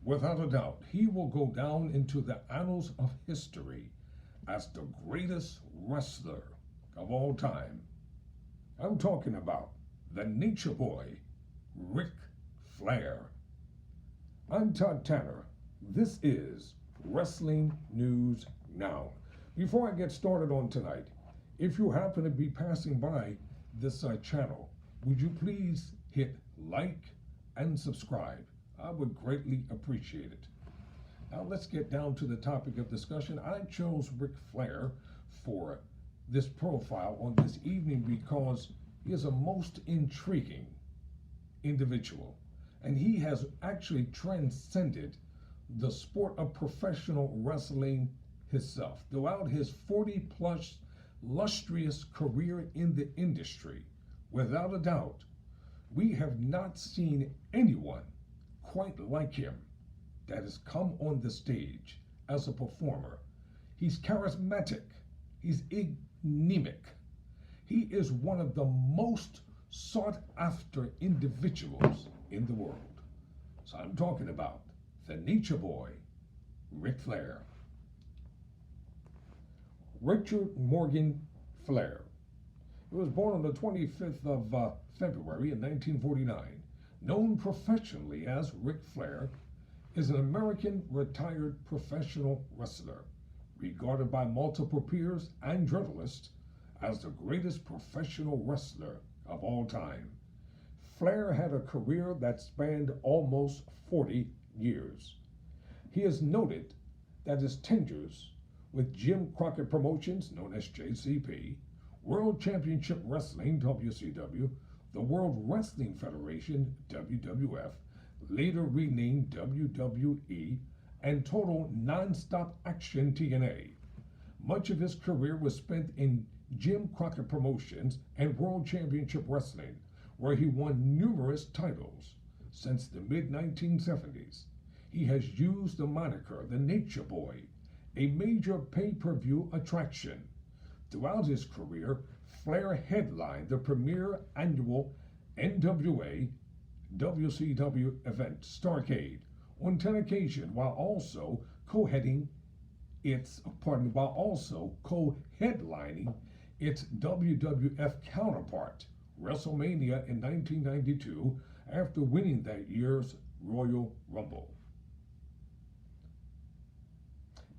Without a doubt, he will go down into the annals of history as the greatest wrestler of all time. I'm talking about the Nature Boy, Ric Flair. I'm Todd Tanner. This is Wrestling News Now. Before I get started on tonight, if you happen to be passing by this channel, would you please hit like and subscribe? I would greatly appreciate it. Now let's get down to the topic of discussion. I chose Ric Flair for this profile on this evening because he is a most intriguing individual, and he has actually transcended the sport of professional wrestling himself. Throughout his 40-plus lustrous career in the industry, without a doubt, we have not seen anyone quite like him that has come on the stage as a performer. He's charismatic. He's enigmatic. He is one of the most sought after individuals in the world. So I'm talking about the Nature Boy, Ric Flair. Richard Morgan Fliehr. He was born on the 25th of February in 1949. Known professionally as Ric Flair, is an American retired professional wrestler, regarded by multiple peers and journalists as the greatest professional wrestler of all time. Flair had a career that spanned almost 40 years. He is noted that his tenures with Jim Crockett Promotions, known as JCP, World Championship Wrestling, WCW, the World Wrestling Federation, WWF, later renamed WWE, and Total Nonstop Action, TNA. Much of his career was spent in Jim Crockett Promotions and World Championship Wrestling, where he won numerous titles. Since the mid-1970s, he has used the moniker The Nature Boy, a major pay-per-view attraction. Throughout his career, Flair headlined the premier annual NWA WCW event, Starrcade, on 10 occasions, while also co-headlining its WWF counterpart, WrestleMania in 1992, after winning that year's Royal Rumble.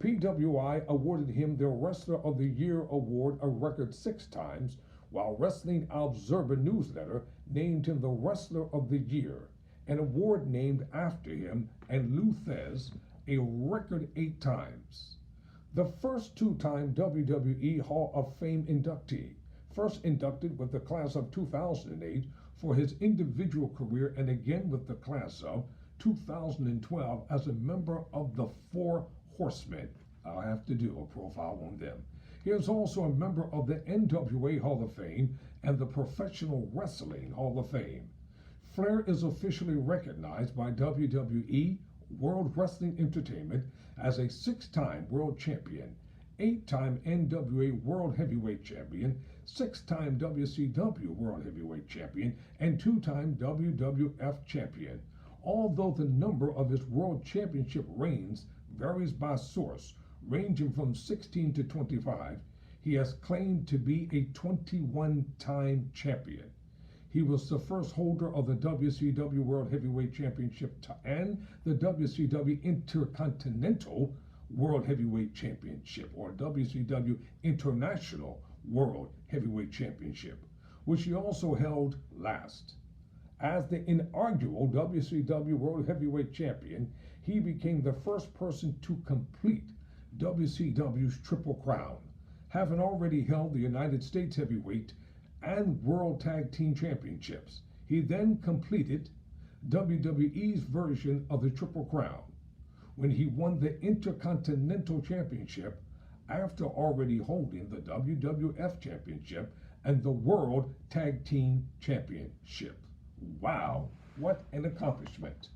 PWI awarded him their Wrestler of the Year award a record 6 times, while Wrestling Observer Newsletter named him the Wrestler of the Year, an award named after him and Lou Thesz a record 8 times. The first 2-time WWE Hall of Fame inductee, first inducted with the class of 2008 for his individual career and again with the class of 2012 as a member of the Four Horsemen. I'll have to do a profile on them. He is also a member of the NWA Hall of Fame and the Professional Wrestling Hall of Fame. Flair is officially recognized by WWE World Wrestling Entertainment as a 6-time world champion, 8-time NWA World Heavyweight Champion, 6-time WCW World Heavyweight Champion, and 2-time WWF Champion. Although the number of his World Championship reigns varies by source, ranging from 16 to 25, he has claimed to be a 21-time champion. He was the first holder of the WCW World Heavyweight Championship and the WCW Intercontinental World Heavyweight Championship, or WCW International World Heavyweight Championship, which he also held last. As the inaugural WCW World Heavyweight Champion, he became the first person to complete WCW's Triple Crown, having already held the United States Heavyweight and World Tag Team Championships. He then completed WWE's version of the Triple Crown when he won the Intercontinental Championship after already holding the WWF Championship and the World Tag Team Championship. Wow, what an accomplishment.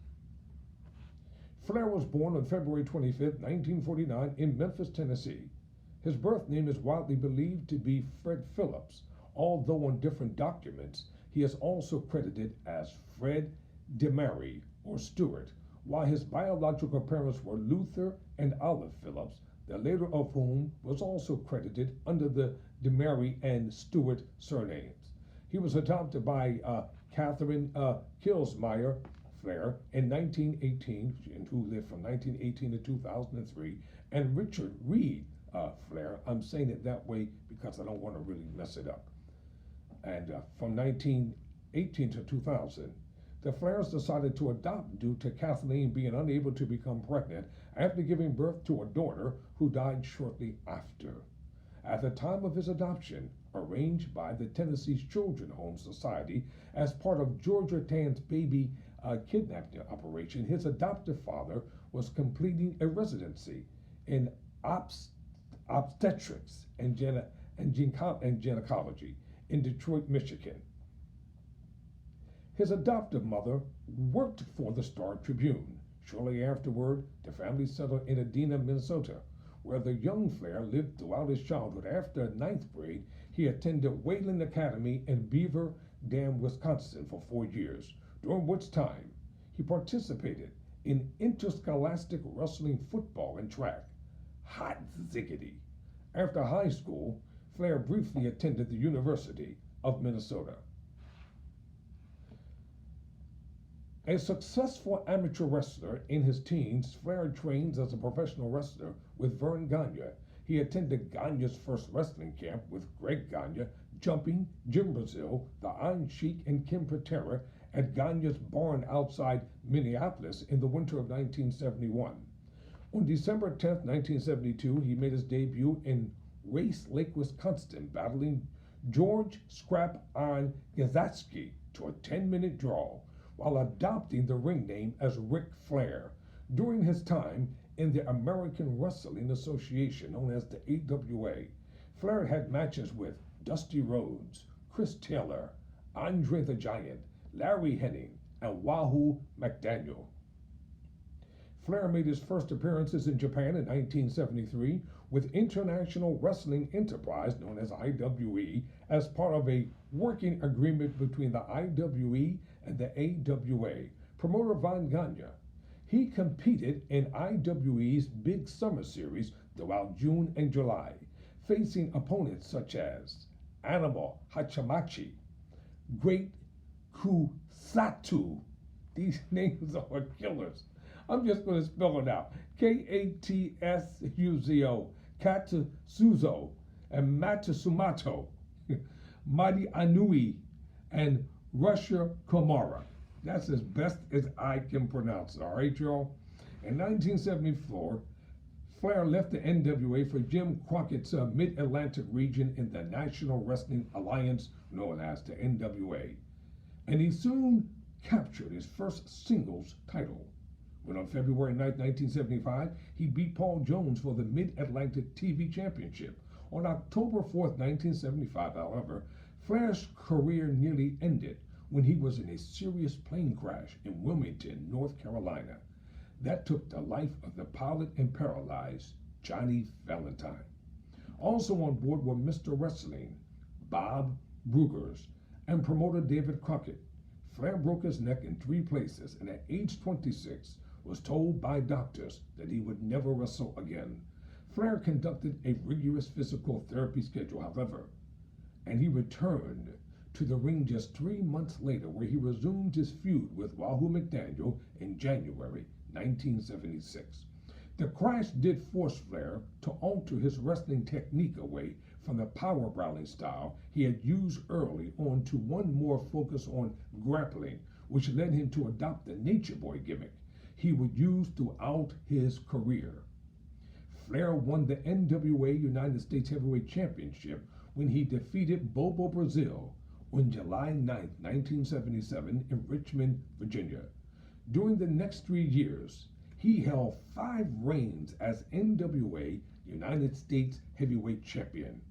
Flair was born on February 25, 1949 in Memphis, Tennessee. His birth name is widely believed to be Fred Phillips, although on different documents he is also credited as Fred DeMary or Stewart, while his biological parents were Luther and Olive Phillips, the latter of whom was also credited under the DeMary and Stewart surnames. He was adopted by Catherine Kilsmeyer Fliehr in 1918, and who lived from 1918 to 2003, and Richard Reed Flair. I'm saying it that way because I don't want to really mess it up. And from 1918 to 2000, the Flairs decided to adopt due to Kathleen being unable to become pregnant after giving birth to a daughter who died shortly after. At the time of his adoption, arranged by the Tennessee's Children's Home Society as part of Georgia Tann's baby kidnapping operation, his adoptive father was completing a residency in obstetrics and gynecology in Detroit, Michigan. His adoptive mother worked for the Star Tribune. Shortly afterward, the family settled in Edina, Minnesota, where the young Flair lived throughout his childhood. After ninth grade, he attended Wayland Academy in Beaver Dam, Wisconsin for 4 years, during which time he participated in interscholastic wrestling, football, and track. Hot ziggity. After high school, Flair briefly attended the University of Minnesota. A successful amateur wrestler in his teens, Flair trains as a professional wrestler with Vern Gagne. He attended Gagne's first wrestling camp with Greg Gagne, Jumping, Jim Brazil, the Iron Sheik, and Kim Patera at Gagne's barn outside Minneapolis in the winter of 1971. On December 10, 1972, he made his debut in Race Lake, Wisconsin, battling George Scrap Iron Gazatsky to a 10-minute draw, while adopting the ring name as Ric Flair. During his time in the American Wrestling Association, known as the AWA, Flair had matches with Dusty Rhodes, Chris Taylor, Andre the Giant, Larry Hennig, and Wahoo McDaniel. Flair made his first appearances in Japan in 1973 with International Wrestling Enterprise, known as IWE, as part of a working agreement between the IWE and the AWA. Promoter Von Gagne. He competed in IWE's Big Summer Series throughout June and July, facing opponents such as Animal Hachamachi, Great Kusatu. These names are killers. I'm just going to spell it out. Katsuzo, Katsuzo, and Matsumoto, Mighty Anui, and Russia Komara. That's as best as I can pronounce it, all right, y'all? In 1974, Flair left the NWA for Jim Crockett's Mid-Atlantic region in the National Wrestling Alliance, known as the NWA. And he soon captured his first singles title, when on February 9, 1975, he beat Paul Jones for the Mid-Atlantic TV Championship. On October 4, 1975, however, Flair's career nearly ended when he was in a serious plane crash in Wilmington, North Carolina. That took the life of the pilot and paralyzed Johnny Valentine. Also on board were Mr. Wrestling, Bob Brugers, and promoter David Crockett. Flair broke his neck in 3 places and at age 26 was told by doctors that he would never wrestle again. Flair conducted a rigorous physical therapy schedule, however, and he returned to the ring just 3 months later, where he resumed his feud with Wahoo McDaniel in January 1976. The crash did force Flair to alter his wrestling technique away from the power growling style he had used early on to one more focused on grappling, which led him to adopt the Nature Boy gimmick he would use throughout his career. Flair won the NWA United States Heavyweight Championship when he defeated Bobo Brazil on July 9, 1977 in Richmond, Virginia. During the next 3 years, he held 5 reigns as NWA United States Heavyweight Champion,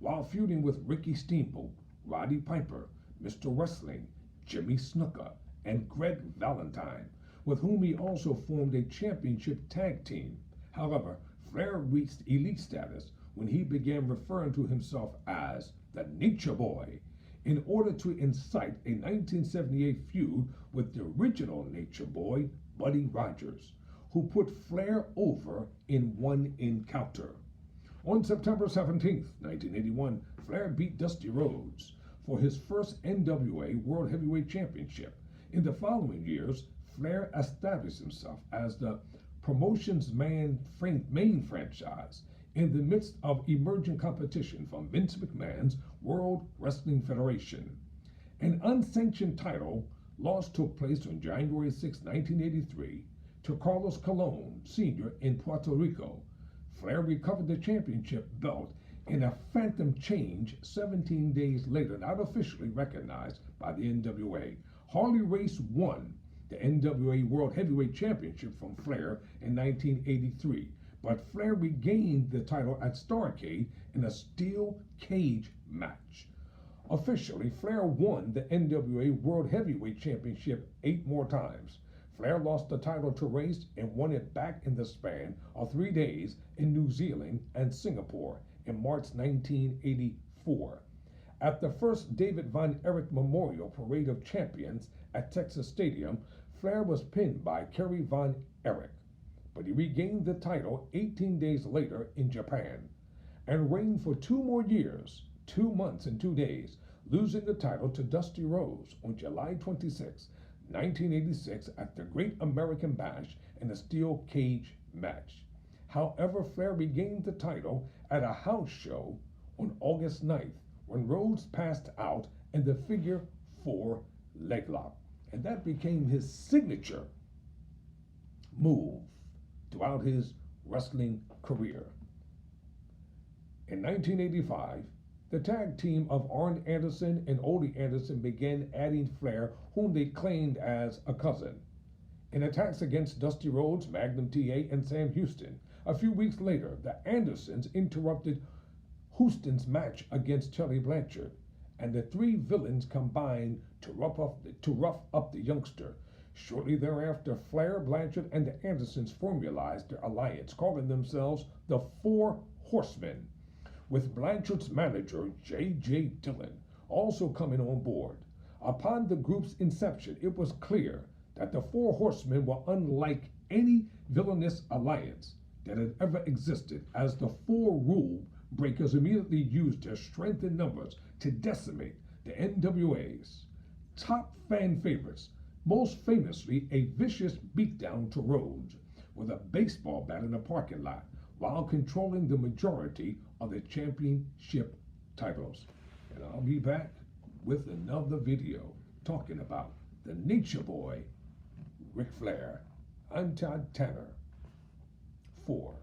while feuding with Ricky Steamboat, Roddy Piper, Mr. Wrestling, Jimmy Snuka, and Greg Valentine, with whom he also formed a championship tag team. However, Flair reached elite status when he began referring to himself as the Nature Boy, in order to incite a 1978 feud with the original Nature Boy, Buddy Rogers, who put Flair over in one encounter. On September 17, 1981, Flair beat Dusty Rhodes for his first NWA World Heavyweight Championship. In the following years, Flair established himself as the promotion's main franchise in the midst of emerging competition from Vince McMahon's World Wrestling Federation. An unsanctioned title loss took place on January 6, 1983, to Carlos Colon Sr. in Puerto Rico. Flair recovered the championship belt in a phantom change 17 days later, not officially recognized by the NWA. Harley Race won the NWA World Heavyweight Championship from Flair in 1983, but Flair regained the title at Starrcade in a steel cage match. Officially, Flair won the NWA World Heavyweight Championship 8 more times. Flair lost the title to Race and won it back in the span of 3 days in New Zealand and Singapore in March 1984. At the first David Von Erich Memorial Parade of Champions at Texas Stadium, Flair was pinned by Kerry Von Erich, but he regained the title 18 days later in Japan and reigned for 2 more years, 2 months and 2 days, losing the title to Dusty Rhodes on July 26, 1986 at the Great American Bash in a steel cage match. However, Flair regained the title at a house show on August 9th when Rhodes passed out in the figure 4 leg lock, and that became his signature move throughout his wrestling career. In 1985, the tag team of Arn Anderson and Ole Anderson began adding Flair, whom they claimed as a cousin, in attacks against Dusty Rhodes, Magnum TA, and Sam Houston. A few weeks later, the Andersons interrupted Houston's match against Tully Blanchard, and the 3 villains combined to rough up the youngster. Shortly thereafter, Flair, Blanchard, and the Andersons formalized their alliance, calling themselves the 4 Horsemen, with Blanchard's manager, J.J. Dillon, also coming on board. Upon the group's inception, it was clear that the 4 Horsemen were unlike any villainous alliance that had ever existed, as the 4 rule breakers immediately used their strength in numbers to decimate the NWA's top fan favorites, most famously a vicious beatdown to Rhodes with a baseball bat in a parking lot, while controlling the majority of the championship titles. And I'll be back with another video talking about the Nature Boy, Ric Flair. I'm Todd Tanner for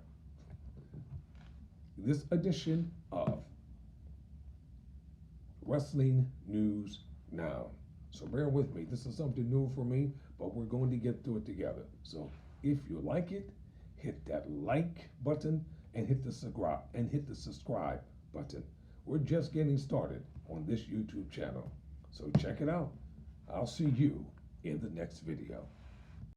this edition of Wrestling News Now. So bear with me. This is something new for me, but we're going to get through it together. So if you like it, hit that like button and hit the subscribe button. We're just getting started on this YouTube channel. So check it out. I'll see you in the next video.